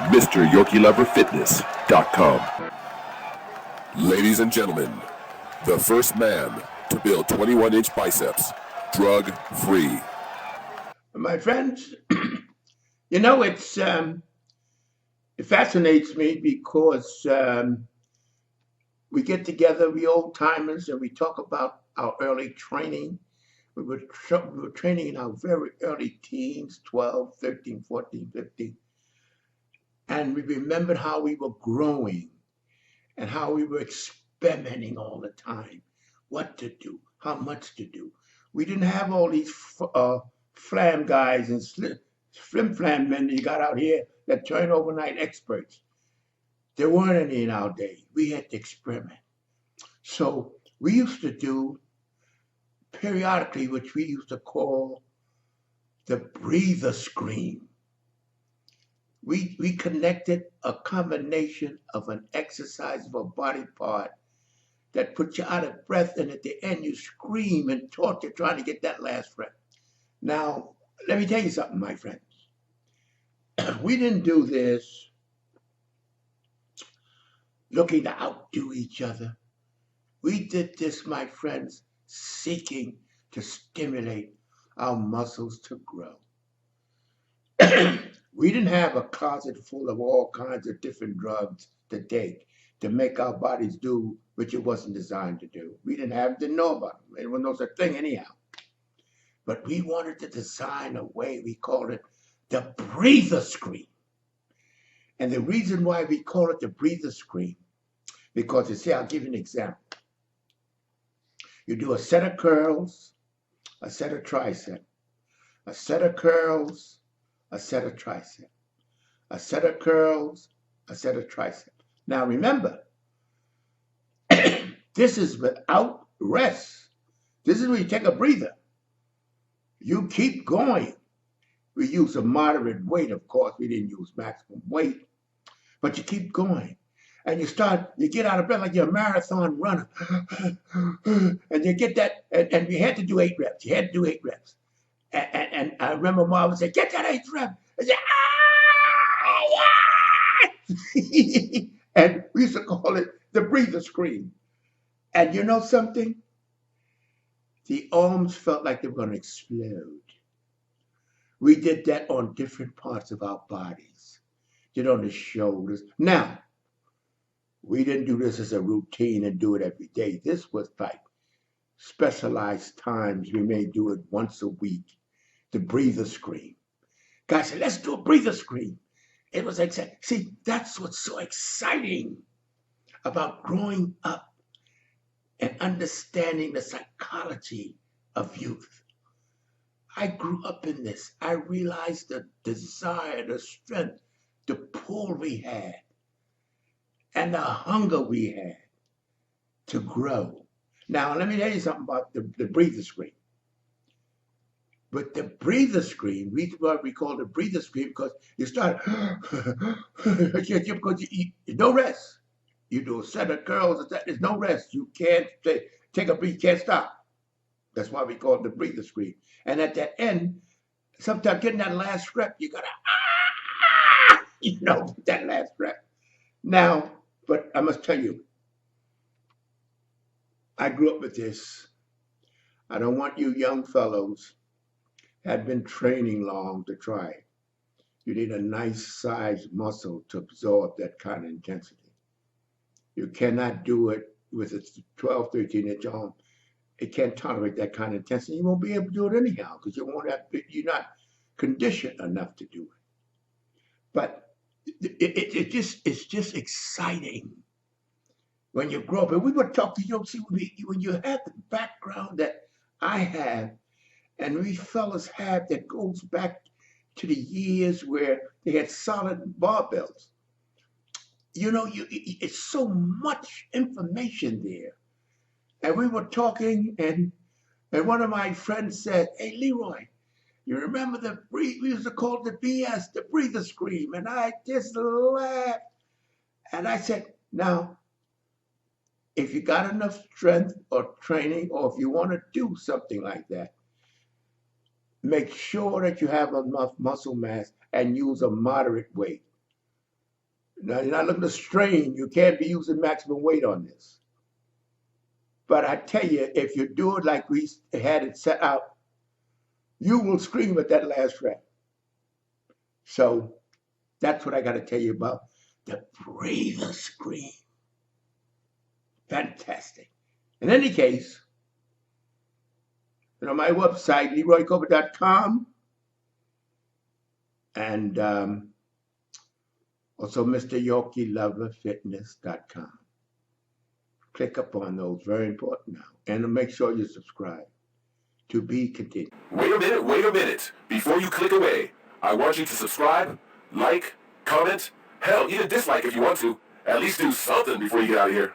MrYorkieLoverFitness.com. Ladies and gentlemen, the first man to build 21-inch biceps, drug-free. My friends, it fascinates me because we get together, we old timers, and we talk about our early training. We were training in our very early teens, 12, 13, 14, 15. And we remembered how we were growing and how we were experimenting all the time, what to do, how much to do. We didn't have all these flam guys and flim flam men that you got out here that turn overnight experts. There weren't any in our day. We had to experiment. So we used to do periodically, which we used to call the breather scream. We connected a combination of an exercise of a body part that puts you out of breath, and at the end you scream and torture trying to get that last breath. Now, let me tell you something, my friends. We didn't do this looking to outdo each other. We did this, my friends, seeking to stimulate our muscles to grow. We didn't have a closet full of all kinds of different drugs to take to make our bodies do what it wasn't designed to do. We didn't know about them. There was no such thing anyhow. But we wanted to design a way, we called it the breather scream. And the reason why we call it the breather scream, because you see, I'll give you an example. You do a set of curls, a set of tricep, a set of curls, a set of tricep, a set of curls, a set of tricep. Now remember, this is without rest. This is where you take a breather. You keep going. We use a moderate weight, of course. We didn't use maximum weight, but you keep going. And you get out of breath like you're a marathon runner. And you get that, and you had to do 8 reps. You had to do 8 reps. And I remember Mom would say, get that 8th rep. And say, yeah! And we used to call it the breather scream. And you know something? The arms felt like they were going to explode. We did that on different parts of our bodies. Did on the shoulders. Now, we didn't do this as a routine and do it every day. This was like specialized times. We may do it once a week. The breather scream. Guys said, let's do a breather scream. It was exciting. See, that's what's so exciting about growing up and understanding the psychology of youth. I grew up in this. I realized the desire, the strength, the pull we had, and the hunger we had to grow. Now, let me tell you something about the breather scream. But the breather scream, we call the breather scream because you start, because you no rest. You do a set of curls, there's no rest. You can't take a breath, you can't stop. That's why we call it the breather scream. And at that end, sometimes getting that last rep, you gotta, that last rep. Now, but I must tell you, I grew up with this. I don't want you young fellows had been training long to try it. You need a nice sized muscle to absorb that kind of intensity. You cannot do it with a 12, 13-inch arm. It can't tolerate that kind of intensity. You won't be able to do it anyhow because you're not conditioned enough to do it. But it's just exciting when you grow up. And we would talk to you, see, when you have the background that I have, and we fellas have that goes back to the years where they had solid barbells. It's so much information there. And we were talking, and one of my friends said, hey, Leroy, you remember we used to call it the BS, the breather scream. And I just laughed. And I said, now, if you got enough strength or training, or if you want to do something like that, make sure that you have enough muscle mass and use a moderate weight. Now, you're not looking to strain. You can't be using maximum weight on this. But I tell you, if you do it like we had it set out, you will scream at that last rep. So that's what I got to tell you about the breather scream. Fantastic. In any case, my website, LeroyCover.com, and also MrYorkieLoverFitness.com. Click up on those, very important now. And make sure you subscribe. To be continued. Wait a minute. Before you click away, I want you to subscribe, like, comment, hell, even dislike if you want to. At least do something before you get out of here.